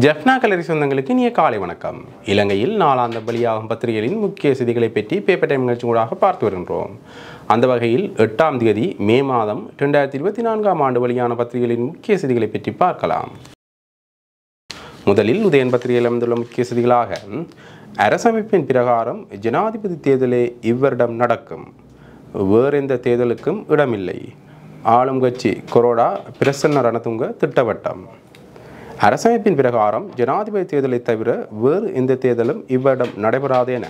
ஜெஃப்னா கலரி சொந்தங்களுக்கு இனிய காலை வணக்கம். இலங்கையில் நாளாந்த பலியாகும் பத்திரிகைகளின் முக்கிய செய்திகளை பற்றி பேப்பர் டைம் நிகழ்ச்சி ஊடாக பார்த்து வருகின்றோம். அந்த வகையில் 8ஆம் தேதி மே மாதம் 2024ஆம் ஆண்டு வெளியான பத்திரிகைகளின் முக்கிய செய்திகளை பற்றி பார்க்கலாம். முதலில் உதயன் பத்திரிகையில் அமைந்துள்ள முக்கிய செய்திகளாக, அரசமைப்பின் பிரகாரம் ஜனாதிபதி தேர்தலே இவ்வருடம் நடக்கும், வேறெந்த தேர்தலுக்கும் இடமில்லை, ஆளும் கட்சி கொரோடா பிரசன்ன ரணதுங்க திட்டவட்டம். அரசமைப்பின் பிரகாரம் ஜனாதிபதி தேர்தலை தவிர வேறு எந்த தேர்தலும் இவ்வருடம் நடைபெறாது என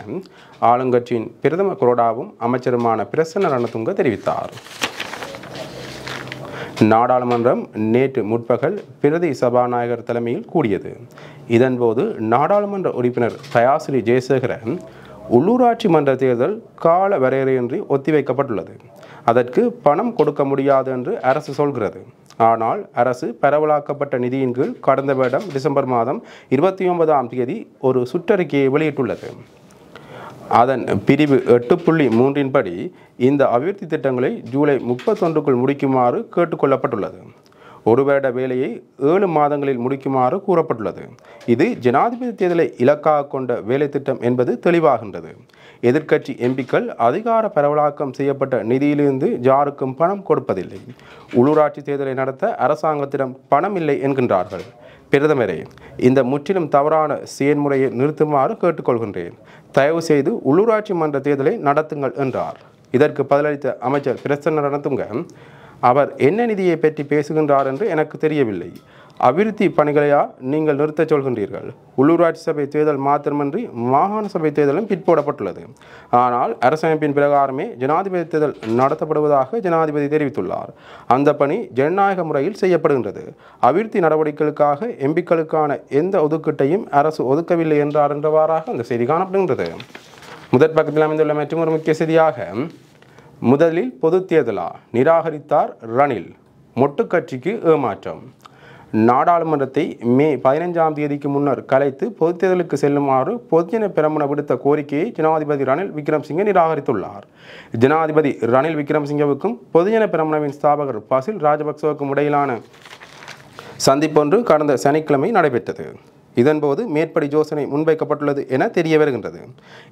ஆளுங்கட்சியின் பிரதம கொரோடாவும் அமைச்சருமான பிரசன்ன ரணதுங்க தெரிவித்தார். நாடாளுமன்றம் நேற்று முற்பகல் பிரதி சபாநாயகர் தலைமையில் கூடியது. இதன்போது நாடாளுமன்ற உறுப்பினர் தயாசிறி ஜெயசேகர, உள்ளூராட்சி மன்ற தேர்தல் கால வரையறையின்றி ஒத்திவைக்கப்பட்டுள்ளது, அதற்கு பணம் கொடுக்க முடியாது என்று அரசு சொல்கிறது. ஆனால் அரசு பரவலாக்கப்பட்ட நிதியின் கீழ் கடந்த வருடம் டிசம்பர் மாதம் 29ஆம் தேதி ஒரு சுற்றறிக்கையை வெளியிட்டுள்ளது. அதன் பிரிவு 8.3 படி இந்த அபிவிருத்தி திட்டங்களை ஜூலை 31க்குள் முடிக்குமாறு கேட்டுக்கொள்ளப்பட்டுள்ளது. ஒரு வருட வேலையை 7 மாதங்களில் முடிக்குமாறு கூறப்பட்டுள்ளது. இது ஜனாதிபதி தேர்தலை இலக்காக கொண்ட வேலை திட்டம் என்பது தெளிவாகின்றது. எதிர்க்கட்சி எம்பிக்கள் அதிகார பரவலாக்கம் செய்யப்பட்ட நிதியிலிருந்து யாருக்கும் பணம் கொடுப்பதில்லை. உள்ளூராட்சி தேர்தலை நடத்த அரசாங்கத்திடம் பணம் இல்லை என்கின்றார்கள். பிரதமரே, இந்த முற்றிலும் தவறான செயல்முறையை நிறுத்துமாறு கேட்டுக்கொள்கின்றேன். தயவு செய்து உள்ளூராட்சி மன்ற தேர்தலை நடத்துங்கள் என்றார். இதற்கு பதிலளித்த அமைச்சர் பிரசன்ன ரணதுங்க, அவர் என்ன நிதியை பற்றி பேசுகின்றார் என்று எனக்கு தெரியவில்லை. அபிவிருத்தி பணிகளையா நீங்கள் நிறுத்தச் சொல்கின்றீர்கள்? உள்ளூராட்சி சபை தேர்தல் மாத்திரமன்றி மாகாண சபை தேர்தலும் பிற்போடப்பட்டுள்ளது. ஆனால் அரசமைப்பின் பிரகாரமே ஜனாதிபதி தேர்தல் நடத்தப்படுவதாக ஜனாதிபதி தெரிவித்துள்ளார். அந்த பணி ஜனநாயக முறையில் செய்யப்படுகின்றது. அபிவிருத்தி நடவடிக்கைகளுக்காக எம்பிக்களுக்கான எந்த ஒதுக்கீட்டையும் அரசு ஒதுக்கவில்லை என்றார் என்றவாறாக அந்த செய்தி காணப்படுகின்றது. முதற் பக்கத்தில் அமைந்துள்ள மற்றொரு முக்கிய செய்தியாக, முதலில் பொது தேர்தலா நிராகரித்தார் ரணில், மொட்டு கட்சிக்கு ஏமாற்றம். நாடாளுமன்றத்தை மே 15ஆம் தேதிக்கு முன்னர் கலைத்து பொதுத் தேர்தலுக்கு செல்லுமாறு பொதுஜன பெரமுன விடுத்த கோரிக்கையை ஜனாதிபதி ரணில் விக்ரமசிங்கே நிராகரித்துள்ளார். ஜனாதிபதி ரணில் விக்ரமசிங்கவுக்கும் பொதுஜன பெரமுனவின் ஸ்தாபகர் பசில் ராஜபக்சவுக்கும் இடையிலான சந்திப்பொன்று கடந்த சனிக்கிழமை நடைபெற்றது. இதன்போது மேற்படி யோசனை முன்வைக்கப்பட்டுள்ளது என தெரிய வருகின்றது.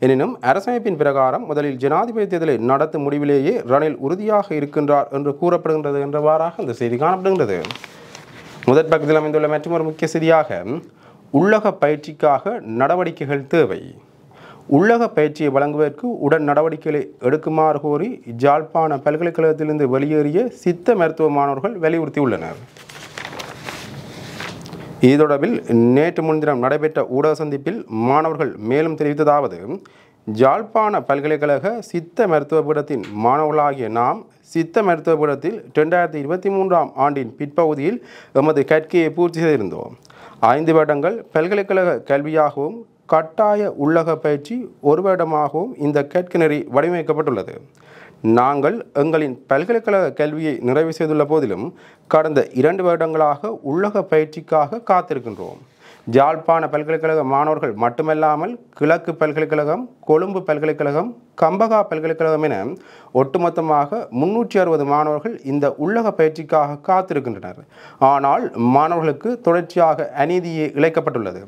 எனினும் அரசமைப்பின் பிரகாரம் முதலில் ஜனாதிபதி தேர்தலை நடத்தும் முடிவிலேயே ரணில் உறுதியாக இருக்கின்றார் என்று கூறப்படுகின்றது என்றவாறாக இந்த செய்தி காணப்படுகின்றது. முதற் பக்கத்தில் அமைந்துள்ள மற்றொரு முக்கிய செய்தியாக, உள்ளக பயிற்சிக்காக நடவடிக்கைகள் தேவை. உள்ளக பயிற்சியை வழங்குவதற்கு உடன் நடவடிக்கைகளை எடுக்குமாறு கோரி யாழ்ப்பாண பல்கலைக்கழகத்திலிருந்து வெளியேறிய சித்த மருத்துவ மாணவர்கள் வலியுறுத்தியுள்ளனர். இது தொடர்பில் நேற்று முன்தினம் நடைபெற்ற ஊடக சந்திப்பில் மாணவர்கள் மேலும் தெரிவித்ததாவது, யாழ்ப்பாண பல்கலைக்கழக சித்த மருத்துவ பீடத்தின் மாணவர்களாகிய நாம் சித்த மருத்துவ பீடத்தில் 2023ஆம் ஆண்டின் பிற்பகுதியில் எமது கற்கையை பூர்த்தி செய்திருந்தோம். 5 வருடங்கள் பல்கலைக்கழக கல்வியாகவும் கட்டாய உள்ளக பயிற்சி 1 வருடமாகவும் இந்த கற்கை நெறி வடிவமைக்கப்பட்டுள்ளது. நாங்கள் எங்களின் பல்கலைக்கழக கல்வியை நிறைவு செய்துள்ள போதிலும் கடந்த 2 வருடங்களாக உள்ளக பயிற்சிக்காக காத்திருக்கின்றோம். யாழ்ப்பாண பல்கலைக்கழக மாணவர்கள் மட்டுமல்லாமல் கிழக்கு பல்கலைக்கழகம், கொழும்பு பல்கலைக்கழகம், கம்பகா பல்கலைக்கழகம் என ஒட்டுமொத்தமாக 360 மாணவர்கள் இந்த உள்ளக பயிற்சிக்காக காத்திருக்கின்றனர். ஆனால் மாணவர்களுக்கு தொடர்ச்சியாக அநீதியே இழைக்கப்பட்டுள்ளது.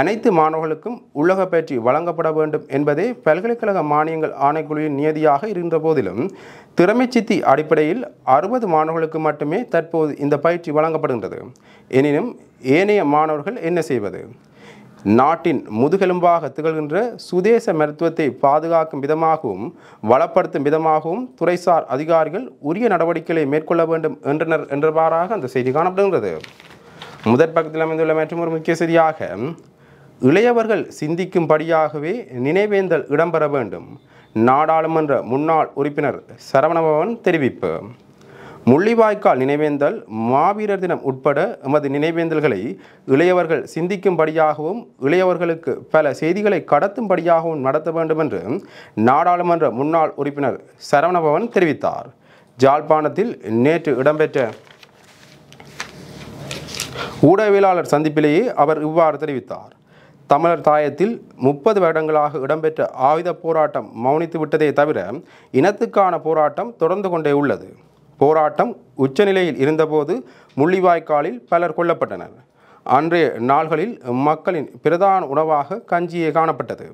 அனைத்து மாணவர்களுக்கும் உள்ளக பயிற்சி வழங்கப்பட வேண்டும் என்பதே பல்கலைக்கழக மானியங்கள் ஆணைக்குழுவின் நியதியாக இருந்த போதிலும் திறமைச்சித்தி அடிப்படையில் 60 மாணவர்களுக்கு மட்டுமே தற்போது இந்த பயிற்சி வழங்கப்படுகின்றது. எனினும் ஏனைய மாணவர்கள் என்ன செய்வது? நாட்டின் முதுகெலும்பாக திகழ்கின்ற சுதேச மருத்துவத்தை பாதுகாக்கும் விதமாகவும் வளப்படுத்தும் விதமாகவும் துறைசார் அதிகாரிகள் உரிய நடவடிக்கைகளை மேற்கொள்ள வேண்டும் என்றனர் என்றவாறாக அந்த செய்தி காணப்படுகின்றது. முதற் பக்கத்தில் அமைந்துள்ள மற்றொரு முக்கிய செய்தியாக, இளையவர்கள் சிந்திக்கும்படியாகவே நினைவேந்தல் இடம்பெற வேண்டும், நாடாளுமன்ற முன்னாள் உறுப்பினர் சரவணபவன் தெரிவிப்பு. முள்ளிவாய்க்கால் நினைவேந்தல், மாவீரர் தினம் உட்பட எமது நினைவேந்தல்களை இளையவர்கள் சிந்திக்கும்படியாகவும் இளையவர்களுக்கு பல செய்திகளை கடத்தும்படியாகவும் நடத்த வேண்டும் என்று நாடாளுமன்ற முன்னாள் உறுப்பினர் சரவணபவன் தெரிவித்தார். யாழ்ப்பாணத்தில் நேற்று இடம்பெற்ற ஊடகவியலாளர் சந்திப்பிலேயே அவர் இவ்வாறு தெரிவித்தார். தமிழர் தாயத்தில் 30 வருடங்களாக இடம்பெற்ற ஆயுத போராட்டம் மௌனித்து விட்டதே தவிர இனத்துக்கான போராட்டம் தொடர்ந்து கொண்டே உள்ளது. போராட்டம் உச்சநிலையில் இருந்தபோது முள்ளிவாய்க்காலில் பலர் கொல்லப்பட்டனர். அன்றைய நாள்களில் மக்களின் பிரதான உணவாக கஞ்சியே காணப்பட்டது.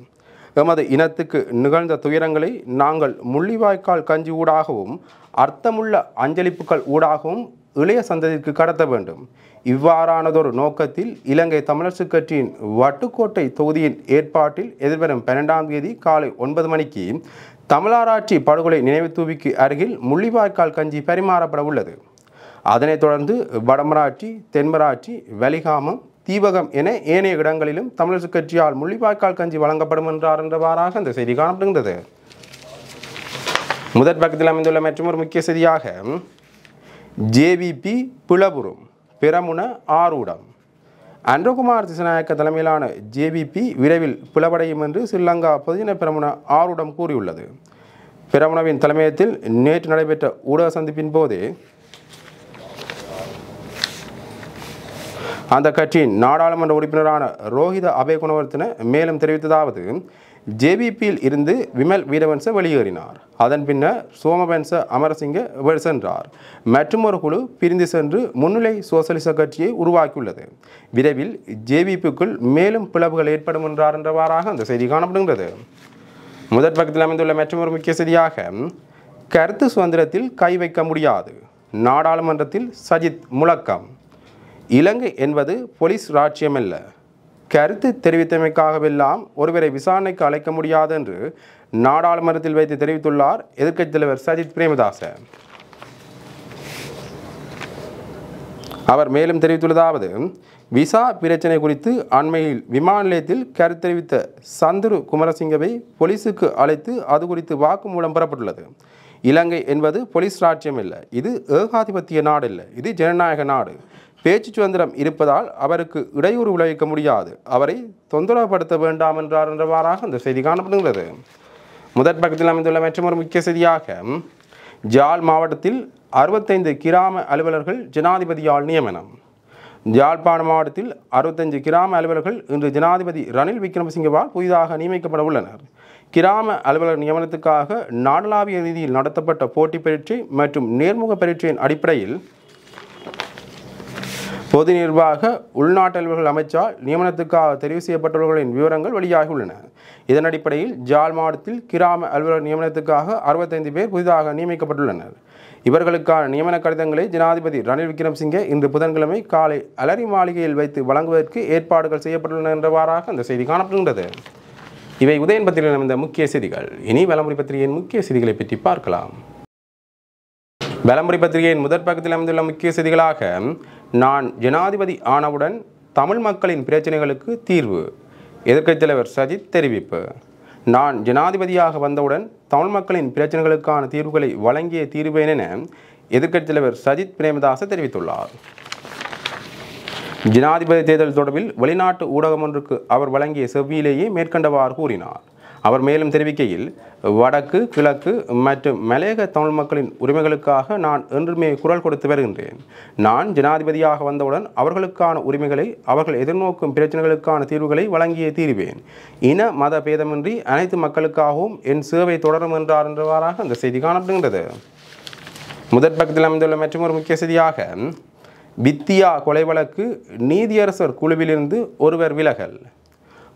எமது இனத்துக்கு நிகழ்ந்த துயரங்களை நாங்கள் முள்ளிவாய்க்கால் கஞ்சி ஊடாகவும் அர்த்தமுள்ள அஞ்சலிப்புகள் ஊடாகவும் இளைய சந்ததிக்கு கடத்த வேண்டும். இவ்வாறானதொரு நோக்கத்தில் இலங்கை தமிழரசுக் கட்சியின் வட்டுக்கோட்டை தொகுதியின் ஏற்பாட்டில் எதிர்வரும் 12ஆம் தேதி காலை 9 மணிக்கு தமிழராட்சி படுகொலை நினைவு தூவிக்கு அருகில் முள்ளிவாய்க்கால் கஞ்சி பரிமாறப்பட உள்ளது. அதனைத் தொடர்ந்து வடமராட்சி, தென்மராட்சி, வலிகாமம், தீவகம் என ஏனைய இடங்களிலும் தமிழரசுக் கட்சியால் முள்ளிவாய்க்கால் கஞ்சி வழங்கப்படும் என்றவாறாக இந்த செய்தி காணப்படுகின்றது. முதற் பக்கத்தில் அமைந்துள்ள மற்றொரு முக்கிய செய்தியாக ஜேவிபி பிளவுறும் பெரமுன ஆரூடம். அன்றகுமார் திசாநாயக்க தலைமையிலான ஜேவிபி விரைவில் பிளவடையும் என்று ஸ்ரீலங்கா பொதுஜன பெரமுன ஆரூடம் கூறியுள்ளது. பெரமுனவின் தலைமையகத்தில் நேற்று நடைபெற்ற ஊடக சந்திப்பின் போதே அந்த கட்சியின் நாடாளுமன்ற உறுப்பினரான ரோஹித அபேகுணவர்த்தன மேலும் தெரிவித்ததாவது, ஜேவிபியில் இருந்து விமல் வீரவன்ச வெளியேறினார். அதன் பின்னர் சோமவன்ச அமரசிங்க சென்றார். மற்றொரு குழு பிரிந்து சென்று முன்னிலை சோசலிச கட்சியை உருவாக்கியுள்ளது. விரைவில் ஜேவிபிக்குள் மேலும் பிளவுகள் ஏற்படும் என்றவாறாக அந்த செய்தி காணப்படுகின்றது. முதற் பக்கத்தில் அமைந்துள்ள மற்றொரு முக்கிய செய்தியாக கருத்து சுதந்திரத்தில் கை வைக்க முடியாது, நாடாளுமன்றத்தில் சஜித் முழக்கம். இலங்கை என்பது போலீஸ் ராஜ்யமல்ல, கருத்து தெரிவித்தமைக்காகவெல்லாம் ஒருவரை விசாரணைக்கு அழைக்க முடியாது என்று நாடாளுமன்றத்தில் வைத்து தெரிவித்துள்ளார் எதிர்க்கட்சித் தலைவர் சஜித் பிரேமதாச. அவர் மேலும் தெரிவித்துள்ளதாவது, விசா பிரச்சினை குறித்து அண்மையில் விமான நிலையத்தில் கருத்து தெரிவித்த சந்துரு குமரசிங்கவை போலீஸுக்கு அழைத்து அது குறித்து வாக்குமூலம் பெறப்பட்டுள்ளது. இலங்கை என்பது போலீஸ் ராஜ்யம் இல்லை, இது ஏகாதிபத்திய நாடு இல்லை, இது ஜனநாயக நாடு. பேச்சு சுதந்திரம் இருப்பதால் அவருக்கு இடையூறு விளைவிக்க முடியாது, அவரை தொந்தரவுப்படுத்த வேண்டாம் என்றவாறாக அந்த செய்தி காணப்படுகிறது. முதற் பக்கத்தில் அமைந்துள்ள மற்றொரு முக்கிய செய்தியாக ஜாழ் மாவட்டத்தில் 65 கிராம அலுவலர்கள் ஜனாதிபதியால் நியமனம். யாழ்ப்பாண மாவட்டத்தில் 65 கிராம அலுவலர்கள் இன்று ஜனாதிபதி ரணில் விக்ரமசிங்கவால் புதிதாக நியமிக்கப்பட உள்ளனர். கிராம அலுவலர் நியமனத்துக்காக நாடளாவிய ரீதியில் நடத்தப்பட்ட போட்டி பரீட்சை மற்றும் நேர்முக பரீட்சையின் அடிப்படையில் பொது நிர்வாக உள்நாட்டு அலுவலர்கள் அமைச்சால் நியமனத்துக்காக தெரிவு செய்யப்பட்டவர்களின் விவரங்கள் வெளியாகியுள்ளன. இதன் அடிப்படையில் ஜாழ் மாவட்டத்தில் கிராம அலுவலர் நியமனத்துக்காக 65 பேர் புதிதாக நியமிக்கப்பட்டுள்ளனர். இவர்களுக்கான நியமன கடிதங்களை ஜனாதிபதி ரணில் விக்ரமசிங்கே இன்று புதன்கிழமை காலை அலரி மாளிகையில் வைத்து வழங்குவதற்கு ஏற்பாடுகள் செய்யப்பட்டுள்ளன என்றவாறாக அந்த செய்தி காணப்படுகின்றது. இவை உதயன் பத்திரிகையில் அமைந்த முக்கிய செய்திகள். இனி வலமுறை பத்திரிகையின் முக்கிய செய்திகளை பற்றி பார்க்கலாம். வலமுறை பத்திரிகையின் முதற் பக்கத்தில் அமைந்துள்ள முக்கிய செய்திகளாக நான் ஜனாதிபதி ஆனவுடன் தமிழ் மக்களின் பிரச்சனைகளுக்கு தீர்வு, எதிர்க்கட்சித் தலைவர் சஜித் தெரிவிப்பு. நான் ஜனாதிபதியாக வந்தவுடன் தமிழ் மக்களின் பிரச்சனைகளுக்கான தீர்வுகளை வழங்கிய தீர்வேன் என எதிர்க்கட்சித் தலைவர் சஜித் பிரேமதாச தெரிவித்துள்ளார். ஜனாதிபதி தேர்தல் தொடர்பில் வெளிநாட்டு ஊடகம் ஒன்றுக்கு அவர் வழங்கிய செவ்வியிலேயே மேற்கண்டவாறு கூறினார். அவர் மேலும் தெரிவிக்கையில், வடக்கு, கிழக்கு மற்றும் மலையக தமிழ் மக்களின் உரிமைகளுக்காக நான் என்றுமே குரல் கொடுத்து வருகின்றேன். நான் ஜனாதிபதியாக வந்தவுடன் அவர்களுக்கான உரிமைகளை, அவர்கள் எதிர்நோக்கும் பிரச்சனைகளுக்கான தீர்வுகளை வழங்கியே தீர்வேன். இன மத பேதமின்றி அனைத்து மக்களுக்காகவும் என் சேவை தொடரும் என்றவாறாக அந்த செய்தி காணப்படுகின்றது. முதற் பக்கத்தில் அமைந்துள்ள மற்றொரு முக்கிய செய்தியாக வித்தியா கொலை வழக்கு நீதியரசர் குழுவிலிருந்து ஒருவர் விலகல்.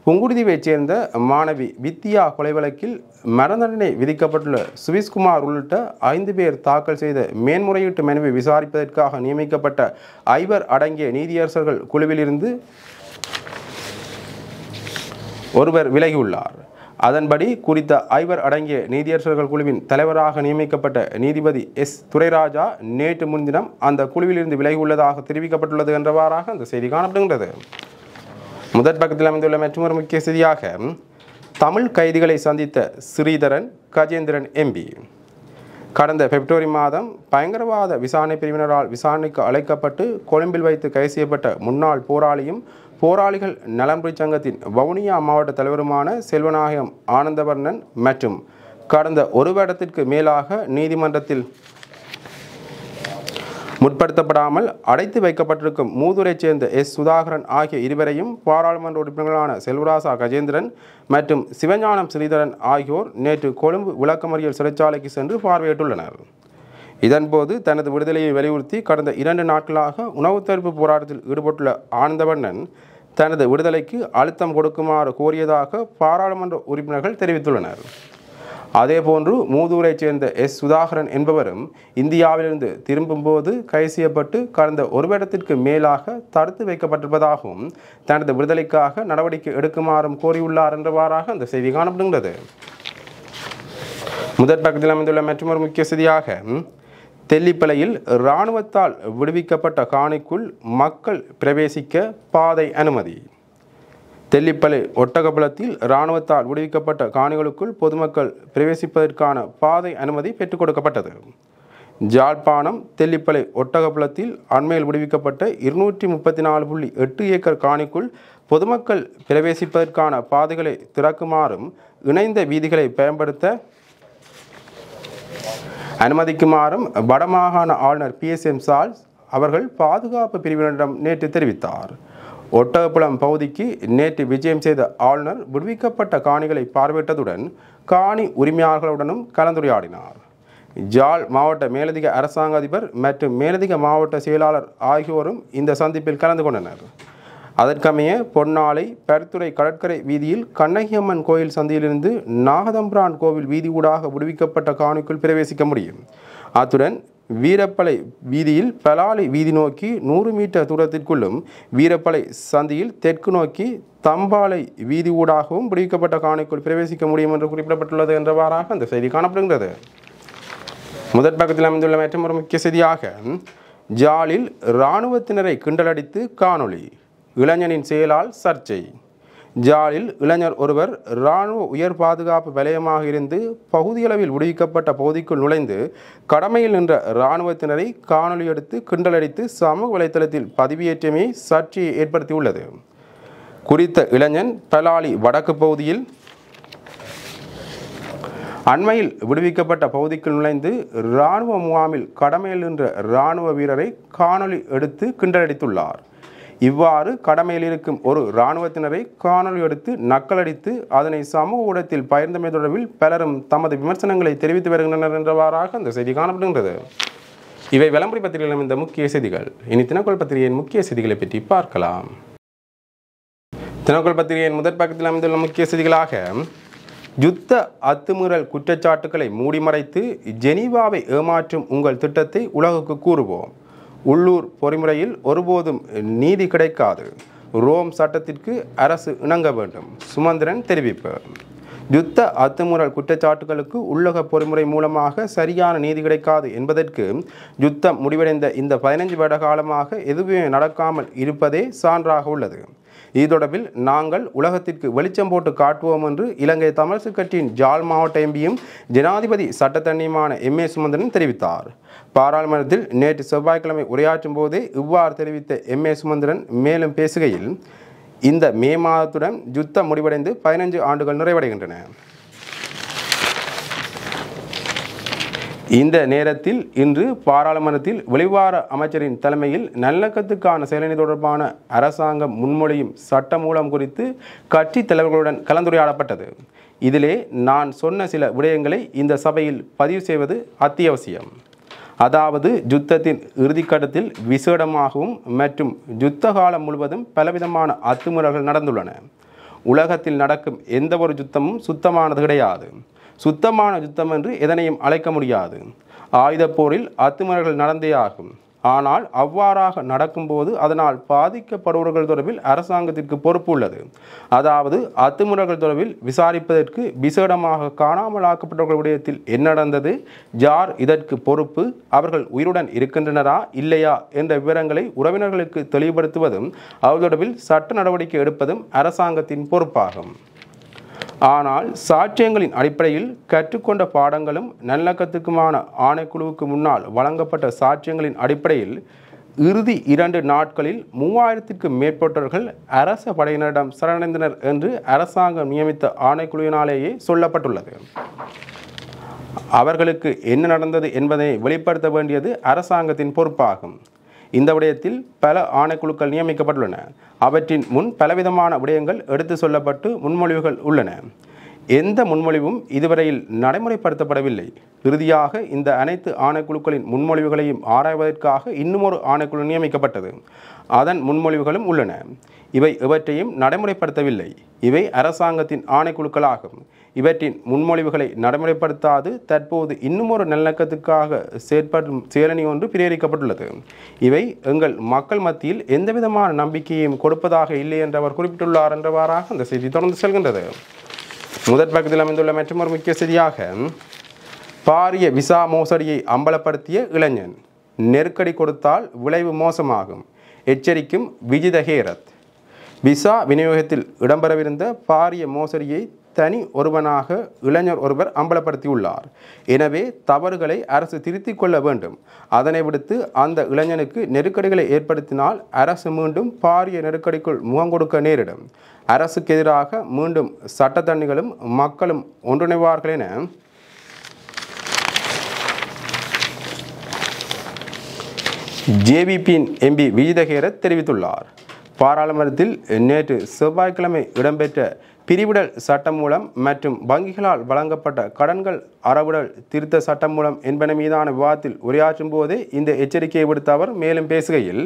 புங்குடுதீவைச் சேர்ந்த மாணவி வித்தியா கொலை வழக்கில் மரண தண்டனை விதிக்கப்பட்டுள்ள சுவிஸ்குமார் உள்ளிட்ட 5 பேர் தாக்கல் செய்த மேன்முறையீட்டு மனுவை விசாரிப்பதற்காக நியமிக்கப்பட்ட 5 அடங்கிய நீதியரசர்கள் குழுவிலிருந்து ஒருவர் விலகியுள்ளார். அதன்படி குறித்த 5 அடங்கிய நீதியரசர்கள் குழுவின் தலைவராக நியமிக்கப்பட்ட நீதிபதி எஸ் துரைராஜா நேற்று முன்தினம் அந்த குழுவிலிருந்து விலகியுள்ளதாக தெரிவிக்கப்பட்டுள்ளது என்றவாறாக அந்த செய்தி காணப்படுகின்றது. முதற் பக்கத்தில் அமைந்துள்ள மற்றொரு முக்கிய செய்தியாக தமிழ் கைதிகளை சந்தித்த ஸ்ரீதரன் கஜேந்திரன் எம்பி. கடந்த பிப்ரவரி மாதம் பயங்கரவாத விசாரணை பிரிவினரால் விசாரணைக்கு அழைக்கப்பட்டு கொழும்பில் வைத்து கைது செய்யப்பட்ட முன்னாள் போராளியும் போராளிகள் நலன்புரி சங்கத்தின் வவுனியா மாவட்ட தலைவருமான செல்வநாயகம் ஆனந்தவர்ணன் மற்றும் கடந்த 1 வருடத்திற்கு மேலாக நீதிமன்றத்தில் முற்படுத்தப்படாமல் அடைத்து வைக்கப்பட்டிருக்கும் மூதூரைச் சேர்ந்த எஸ் சுதாகரன் ஆகிய இருவரையும் பாராளுமன்ற உறுப்பினர்களான செல்வராசா கஜேந்திரன் மற்றும் சிவஞானம் ஸ்ரீதரன் ஆகியோர் நேற்று கொழும்பு விளக்கமறியல் சிறைச்சாலைக்கு சென்று பார்வையிட்டுள்ளனர். இதன்போது தனது விடுதலையை வலியுறுத்தி கடந்த 2 நாட்களாக உணவு தவிர்ப்பு போராட்டத்தில் ஈடுபட்டுள்ள ஆனந்தவண்ணன் தனது விடுதலைக்கு அழுத்தம் கொடுக்குமாறு கோரியதாக பாராளுமன்ற உறுப்பினர்கள் தெரிவித்துள்ளனர். அதேபோன்று மூதூரைச் சேர்ந்த சுதாகரன் என்பவரும் இந்தியாவிலிருந்து திரும்பும்போது கைது செய்யப்பட்டு கடந்த 1 வருடத்திற்கு மேலாக தடுத்து வைக்கப்பட்டிருப்பதாகவும் தனது விடுதலைக்காக நடவடிக்கை எடுக்குமாறும் கோரியுள்ளார் என்றவாறாக அந்த செய்தி காணப்படுகின்றது. முதற் பக்கத்தில் அமைந்துள்ள மற்றொரு முக்கிய செய்தியாக தெல்லிப்பளையில் இராணுவத்தால் விடுவிக்கப்பட்ட காணிக்குள் மக்கள் பிரவேசிக்க பாதை அனுமதி. தெல்லிப்பளை ஒட்டகபுலத்தில் இராணுவத்தால் விடுவிக்கப்பட்ட காணிகளுக்குள் பொதுமக்கள் பிரவேசிப்பதற்கான பாதை அனுமதி பெற்றுக் கொடுக்கப்பட்டது. ஜாழ்ப்பாணம் தெல்லிப்பளை ஒட்டகபுலத்தில் அண்மையில் விடுவிக்கப்பட்ட 234.8 ஏக்கர் காணிக்குள் பொதுமக்கள் பிரவேசிப்பதற்கான பாதைகளை திறக்குமாறும் இணைந்த வீதிகளை பயன்படுத்த அனுமதிக்குமாறும் வடமாகாண ஆளுநர் PSM சார்ல்ஸ் அவர்கள் பாதுகாப்பு பிரிவினரிடம் நேற்று தெரிவித்தார். ஒட்டகப்புலம் பகுதிக்கு நேற்று விஜயம் செய்த ஆளுநர் விடுவிக்கப்பட்ட காணிகளை பார்வையிட்டதுடன் காணி உரிமையாளர்களுடனும் கலந்துரையாடினார். ஜாழ் மாவட்ட மேலதிக அரசாங்க அதிபர் மற்றும் மேலதிக மாவட்ட செயலாளர் ஆகியோரும் இந்த சந்திப்பில் கலந்து கொண்டனர். அதற்கமைய பொன்னாலை பருத்துறை கடற்கரை வீதியில் கண்ணகியம்மன் கோயில் சந்தையிலிருந்து நாகதம்பிரான் கோவில் வீதி ஊடாக விடுவிக்கப்பட்ட காணிக்குள் பிரவேசிக்க முடியும். அத்துடன் வீரப்பளை வீதியில் பலாலி வீதி நோக்கி 100 மீட்டர் தூரத்திற்குள்ளும் வீரப்பளை சந்தியில் தெற்கு நோக்கி தம்பாலை வீதி ஊடாகவும் விடுவிக்கப்பட்ட காணிக்குள் பிரவேசிக்க முடியும் என்று குறிப்பிடப்பட்டுள்ளது என்றவாறாக அந்த செய்தி காணப்படுகின்றது. முதற் பக்கத்தில் அமைந்துள்ள மற்றொரு முக்கிய செய்தியாக ஜாலில் இராணுவத்தினரை கிண்டலடித்து காணொளி, இளைஞனின் செயலால் சர்ச்சை. ஜாலில் இளைஞர் ஒருவர் இராணுவ உயர் பாதுகாப்பு வலயமாக இருந்து பகுதியளவில் விடுவிக்கப்பட்ட பகுதிக்குள் நுழைந்து கடமையில் நின்ற இராணுவத்தினரை காணொலி எடுத்து கிண்டலடித்து சமூக வலைத்தளத்தில் பதிவேற்றமே சர்ச்சையை ஏற்படுத்தியுள்ளது. குறித்த இளைஞன் பலாலி வடக்கு பகுதியில் அண்மையில் விடுவிக்கப்பட்ட பகுதிக்குள் நுழைந்து இராணுவ முகாமில் கடமையில் நின்ற இராணுவ வீரரை காணொலி எடுத்து கிண்டலடித்துள்ளார். இவ்வாறு கடமையில் இருக்கும் ஒரு இராணுவத்தினரை காணொலி எடுத்து நக்கலடித்து அதனை சமூக ஊடகத்தில் பகிர்ந்தமை தொடர்பில் பலரும் தமது விமர்சனங்களை தெரிவித்து வருகின்றனர் என்றவாறாக அந்த செய்தி காணப்படுகின்றது. இவை விளம்பரி பத்திரிகையில் இந்த முக்கிய செய்திகள். இனி தினக்குரல் பத்திரிகையின் முக்கிய செய்திகளை பற்றி பார்க்கலாம். தினக்குரல் பத்திரிகையின் முதற் பக்கத்தில் அமைந்துள்ள முக்கிய செய்திகளாக யுத்த அத்துமீறல் குற்றச்சாட்டுக்களை மூடிமறைத்து ஜெனீவாவை ஏமாற்றும் உங்கள் திட்டத்தை உலகுக்கு கூறுவோம். உள்ளூர் பொறிமுறையில் ஒருபோதும் நீதி கிடைக்காது. ரோம் சட்டத்திற்கு அரசு இணங்க வேண்டும். சுமந்திரன் தெரிவிப்பு. யுத்த அத்துமீறல் குற்றச்சாட்டுகளுக்கு உள்ளக பொறிமுறை மூலமாக சரியான நீதி கிடைக்காது என்பதற்கு யுத்தம் முடிவடைந்த இந்த 15 வருட காலமாக எதுவுமே நடக்காமல் இருப்பதே சான்றாக உள்ளது. இது தொடர்பில் நாங்கள் உலகத்திற்கு வெளிச்சம் போட்டு காட்டுவோம் என்று இலங்கை தமிழரசுக் கட்சியின் ஜாழ் மாவட்ட எம்பியும் ஜனாதிபதி சட்டத்தரணியுமான MA சுமந்திரன் தெரிவித்தார். பாராளுமன்றத்தில் நேற்று செவ்வாய்க்கிழமை உரையாற்றும் போதே இவ்வாறு தெரிவித்த MA சுமந்திரன் மேலும் பேசுகையில், இந்த மே மாதத்துடன் யுத்தம் முடிவடைந்து 15 ஆண்டுகள் நிறைவடைகின்றன. இந்த நேரத்தில் இன்று பாராளுமன்றத்தில் வெளிவார அமைச்சரின் தலைமையில் நல்லிணக்கத்துக்கான செயலணி தொடர்பான அரசாங்கம் முன்மொழியும் சட்டமூலம் குறித்து கட்சி தலைவர்களுடன் கலந்துரையாடப்பட்டது. இதிலே நான் சொன்ன சில விடயங்களை இந்த சபையில் பதிவு செய்வது அத்தியாவசியம். அதாவது யுத்தத்தின் இறுதிக்கட்டத்தில் விசேடமாகவும் மற்றும் யுத்த காலம் முழுவதும் பலவிதமான அத்துமீறல்கள் நடந்துள்ளன. உலகத்தில் நடக்கும் எந்த ஒரு யுத்தமும் சுத்தமானது கிடையாது. சுத்தமான யுத்தம் என்று எதனையும் அழைக்க முடியாது. ஆயுதப் போரில் அத்துமீறல்கள் நடந்தே ஆகும். ஆனால் அவ்வாறாக நடக்கும்போது அதனால் பாதிக்கப்படுபவர்கள் தொடர்பில் அரசாங்கத்திற்கு பொறுப்பு உள்ளது. அதாவது அத்துமீறல்கள் தொடர்பில் விசாரிப்பதற்கு விசேடமாக காணாமல் ஆக்கப்பட்டவர்கள் விடயத்தில் என்ன நடந்தது, யார் இதற்கு பொறுப்பு, அவர்கள் உயிருடன் இருக்கின்றனரா இல்லையா என்ற விவரங்களை உறவினர்களுக்கு தெளிவுபடுத்துவதும் அவர்கள் தொடர்பில் சட்ட நடவடிக்கை எடுப்பதும் அரசாங்கத்தின் பொறுப்பாகும். ஆனால் சாட்சியங்களின் அடிப்படையில் கற்றுக்கொண்ட பாடங்களும் நல்லிணக்கத்துக்குமான ஆணைக்குழுவுக்கு முன்னால் வழங்கப்பட்ட சாட்சியங்களின் அடிப்படையில் இறுதி 2 நாட்களில் 3000க்கும் மேற்பட்டவர்கள் அரச படையினரிடம் சரணடைந்தனர் என்று அரசாங்கம் நியமித்த ஆணைக்குழுவினாலேயே சொல்லப்பட்டுள்ளது. அவர்களுக்கு என்ன நடந்தது என்பதை வெளிப்படுத்த வேண்டியது அரசாங்கத்தின் பொறுப்பாகும். இந்த விடயத்தில் பல ஆணைக்குழுக்கள் நியமிக்கப்பட்டுள்ளன. அவற்றின் முன் பலவிதமான விடயங்கள் எடுத்து சொல்லப்பட்டு முன்மொழிவுகள் உள்ளன. எந்த முன்மொழிவும் இதுவரையில் நடைமுறைப்படுத்தப்படவில்லை. இறுதியாக இந்த அனைத்து ஆணைக்குழுக்களின் முன்மொழிவுகளையும் ஆராய்வதற்காக இன்னுமொரு ஆணைக்குழு நியமிக்கப்பட்டது. அதன் முன்மொழிவுகளும் உள்ளன. இவை எவற்றையும் நடைமுறைப்படுத்தவில்லை. இவை அரசாங்கத்தின் ஆணைக்குழுக்களாகும். இவற்றின் முன்மொழிவுகளை நடைமுறைப்படுத்தாது தற்போது இன்னுமொரு நல்லிணக்கத்துக்காக செயற்படும் செயலணி ஒன்று பிரேரிக்கப்பட்டுள்ளது. இவை எங்கள் மக்கள் மத்தியில் எந்தவிதமான நம்பிக்கையையும் கொடுப்பதாக இல்லை என்று அவர் குறிப்பிட்டுள்ளார் என்றவாறாக அந்த செய்தி தொடர்ந்து செல்கின்றது. முதற் பக்கத்தில் அமைந்துள்ள மற்றொரு முக்கிய செய்தியாக, பாரிய விசா மோசடியை அம்பலப்படுத்திய இளைஞன், நெருக்கடி கொடுத்தால் விளைவு மோசமாகும், எச்சரிக்கும் விஜித ஹேரத். விசா விநியோகத்தில் இடம்பெறவிருந்த பாரிய மோசடியை தனி ஒருவனாக இளைஞர் ஒருவர் அம்பலப்படுத்தியுள்ளார். எனவே தவறுகளை அரசு திருத்திக் கொள்ள வேண்டும். அதனை விடுத்து அந்த இளைஞனுக்கு நெருக்கடிகளை ஏற்படுத்தினால் அரசு மீண்டும் பாரிய நெருக்கடிக்குள் முகம் கொடுக்க நேரிடும். அரசுக்கு எதிராக மீண்டும் சட்டத்தரணிகளும் மக்களும் ஒன்றிணைவார்கள் என ஜேவிபியின் எம்பி விஜித ஹேரத் தெரிவித்துள்ளார். பாராளுமன்றத்தில் நேற்று செவ்வாய்க்கிழமை இடம்பெற்ற பிரிவிடல் சட்டம் மூலம் மற்றும் வங்கிகளால் வழங்கப்பட்ட கடன்கள் அறவிடல் திருத்த சட்டம் மூலம் என்பன மீதான விவாதத்தில் உரையாற்றும் போதே இந்த எச்சரிக்கையை விடுத்த அவர் மேலும் பேசுகையில்,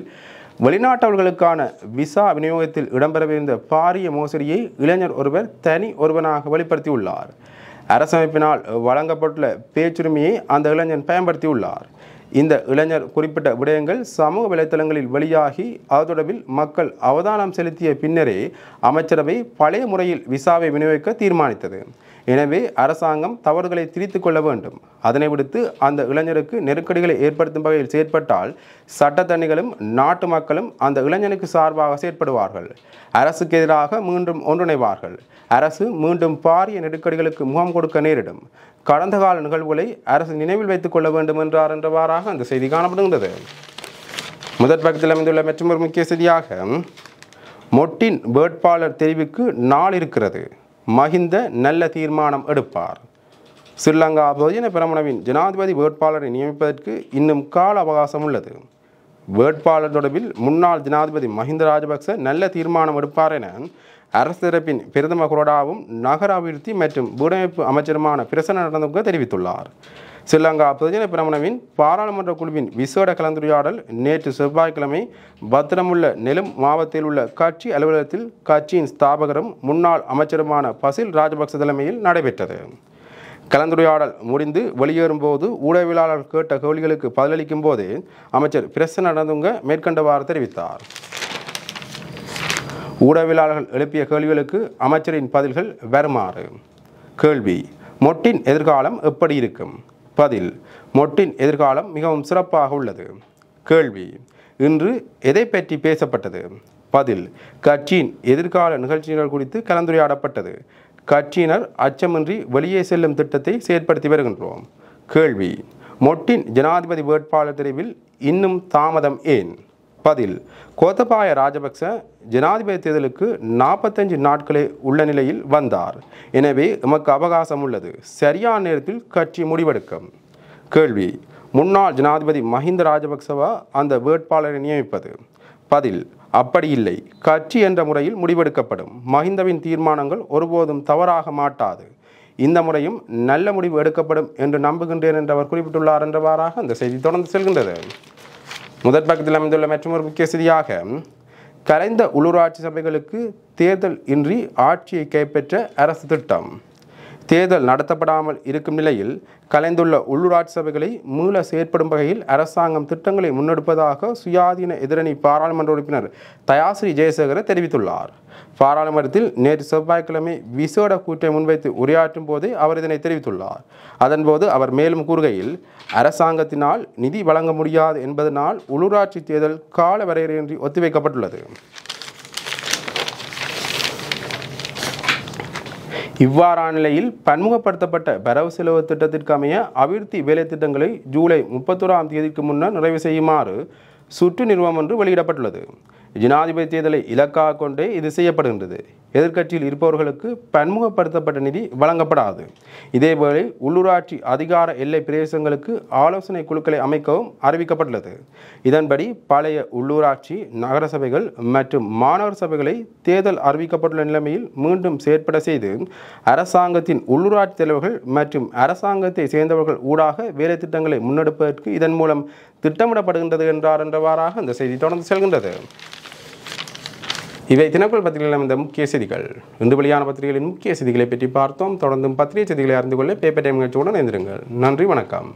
வெளிநாட்டவர்களுக்கான விசா விநியோகத்தில் இடம்பெறவிருந்த பாரிய மோசடியை இளைஞர் ஒருவர் தனி ஒருவனாக வெளிப்படுத்தியுள்ளார். அரசமைப்பினால் வழங்கப்பட்டுள்ள பேச்சுரிமையை அந்த இளைஞன் பயன்படுத்தியுள்ளார். இந்த இளைஞர் குறிப்பிட்ட விடயங்கள் சமூக வலைத்தளங்களில் வெளியாகி அது தொடர்பில் மக்கள் அவதானம் செலுத்திய பின்னரே அமைச்சரவை பழைய முறையில் விசாவை விநியோகிக்க தீர்மானித்தது. எனவே அரசாங்கம் தவறுகளை திரித்துக் கொள்ள வேண்டும். அதனை விடுத்து அந்த இளைஞருக்கு நெருக்கடிகளை ஏற்படுத்தும் வகையில் செயற்பட்டால் சட்டத்தரணிகளும் நாட்டு மக்களும் அந்த இளைஞனுக்கு சார்பாக செயற்படுவார்கள். அரசுக்கு எதிராக மீண்டும் ஒன்றிணைவார்கள். அரசு மீண்டும் பாரிய நெருக்கடிகளுக்கு முகம் கொடுக்க நேரிடும். கடந்த கால நிகழ்வுகளை அரசு நினைவில் வைத்துக் கொள்ள வேண்டும் என்றவாறாக அந்த செய்தி காணப்படுகின்றது. முதற் பக்கத்தில் அமைந்துள்ள மற்றொரு முக்கிய செய்தியாக, மொட்டின் வேட்பாளர் தெரிவுக்கு நாள் இருக்கிறது, மஹிந்த நல்ல தீர்மானம் எடுப்பார். ஸ்ரீலங்கா பொதுஜன பெரமுனவின் ஜனாதிபதி வேட்பாளரை நியமிப்பதற்கு இன்னும் கால அவகாசம் உள்ளது. வேட்பாளர் தொடர்பில் முன்னாள் ஜனாதிபதி மஹிந்த ராஜபக்ச நல்ல தீர்மானம் எடுப்பார் என அரசு தரப்பின் பிரதம கொறடாவும் நகர அபிவிருத்தி மற்றும் வீடமைப்பு அமைச்சருமான பிரசன்ன ரத்நாயக்க தெரிவித்துள்ளார். ஸ்ரீலங்கா பொதுஜன பெரமுனவின் பாராளுமன்ற குழுவின் விசேட கலந்துரையாடல் நேற்று செவ்வாய்க்கிழமை பத்திரமுள்ள நெலும் மாவட்டத்தில் உள்ள கட்சி அலுவலகத்தில் கட்சியின் ஸ்தாபகரும் முன்னாள் அமைச்சருமான பசில் ராஜபக்ச தலைமையில் நடைபெற்றது. கலந்துரையாடல் முடிந்து வெளியேறும் போது ஊடகவியலாளர் கேட்ட கேள்விகளுக்கு பதிலளிக்கும் போதே அமைச்சர் பிரசன்ன ரத்நாயக்க மேற்கண்டவாறு தெரிவித்தார். ஊடகவியலாளர்கள் எழுப்பிய கேள்விகளுக்கு அமைச்சரின் பதில்கள் வருமாறு. கேள்வி: மொட்டின் எதிர்காலம் எப்படி இருக்கும்? பதில்: மொட்டின் எதிர்காலம் மிகவும் சிறப்பாக உள்ளது. கேள்வி: இன்று எதை பற்றி பேசப்பட்டது? பதில்: கட்சியின் எதிர்கால நிகழ்ச்சிகள் குறித்து கலந்துரையாடப்பட்டது. கட்சியினர் அச்சமின்றி வெளியே செல்லும் திட்டத்தை செயற்படுத்தி வருகின்றோம். கேள்வி: மொட்டின் ஜனாதிபதி வேட்பாளர் தெரிவில் இன்னும் தாமதம் ஏன்? பதில்: கோத்தபாய ராஜபக்ச ஜனாதிபதி தேர்தலுக்கு 45 நாட்களே உள்ள நிலையில் வந்தார். எனவே எமக்கு அவகாசம் உள்ளது. சரியான நேரத்தில் கட்சி முடிவெடுக்கும். கேள்வி: முன்னாள் ஜனாதிபதி மஹிந்த ராஜபக்சவா அந்த வேட்பாளரை நியமிப்பது? பதில்: அப்படி இல்லை. கட்சி என்ற முறையில் முடிவெடுக்கப்படும். மஹிந்தவின் தீர்மானங்கள் ஒருபோதும் தவறாக மாட்டாது. இந்த முறையும் நல்ல முடிவு எடுக்கப்படும் என்று நம்புகின்றேன் என்று அவர் குறிப்பிட்டுள்ளார் என்றவாறாக அந்த செய்தி தொடர்ந்து செல்கின்றது. முதற் பக்கத்தில் அமைந்துள்ள மற்றொரு முக்கிய செய்தியாக, கலைந்த உள்ளூராட்சி சபைகளுக்கு தேர்தல் இன்றி ஆட்சியை கைப்பற்ற அரசு திட்டம். தேர்தல் நடத்தப்படாமல் இருக்கும் நிலையில் கலைந்துள்ள உள்ளூராட்சி சபைகளை மீள செயற்படும் வகையில் அரசாங்கம் திட்டங்களை முன்னெடுப்பதாக சுயாதீன எதிரணி பாராளுமன்ற உறுப்பினர் தயாஸ்ரீ ஜெயசேகர தெரிவித்துள்ளார். பாராளுமன்றத்தில் நேற்று செவ்வாய்க்கிழமை விசேட கூட்டை முன்வைத்து உரையாற்றும் போதே அவர் இதனை தெரிவித்துள்ளார். அதன்போது அவர் மேலும் கூறுகையில், அரசாங்கத்தினால் நிதி வழங்க முடியாது என்பதனால் உள்ளூராட்சி தேர்தல் கால வரையறையின்றி ஒத்திவைக்கப்பட்டுள்ளது. இவ்வாறான நிலையில் பன்முகப்படுத்தப்பட்ட வரவு செலவு திட்டத்திற்கு அமைய அபிவிருத்தி வேலை திட்டங்களை ஜூலை 31ஆம் தேதிக்கு முன்னர் நிறைவு செய்யுமாறு சுற்று நிறுவனம் ஒன்று வெளியிடப்பட்டுள்ளது. ஜனாதிபதி தேர்தலை இலக்காக கொண்டே இது செய்யப்படுகின்றது. எதிர்க்கட்சியில் இருப்பவர்களுக்கு பன்முகப்படுத்தப்பட்ட நிதி வழங்கப்படாது. இதேவேளை உள்ளூராட்சி அதிகார எல்லை பிரதேசங்களுக்கு ஆலோசனை குழுக்களை அமைக்கவும் அறிவிக்கப்பட்டுள்ளது. இதன்படி பழைய உள்ளூராட்சி நகர சபைகள் மற்றும் மாநகர சபைகளை தேர்தல் அறிவிக்கப்பட்டுள்ள நிலைமையில் மீண்டும் செயற்பட செய்து அரசாங்கத்தின் உள்ளூராட்சி தலைவர்கள் மற்றும் அரசாங்கத்தை சேர்ந்தவர்கள் ஊடாக வேலை திட்டங்களை முன்னெடுப்பதற்கு இதன் மூலம் திட்டமிடப்படுகின்றது என்றவாறாக இந்த செய்தி தொடர்ந்து செல்கின்றது. இவை தினக்குள் பத்திரிகையில் இந்த முக்கிய செய்திகள். இன்று வெளியான பத்திரிகைகளின் முக்கிய செய்திகளை பற்றி பார்த்தோம். தொடர்ந்தும் பத்திரிகை செய்திகளை அறிந்து கொள்ள பேப்பர் டைம் நிகழ்ச்சியுடன் இணைந்திருங்கள். நன்றி, வணக்கம்.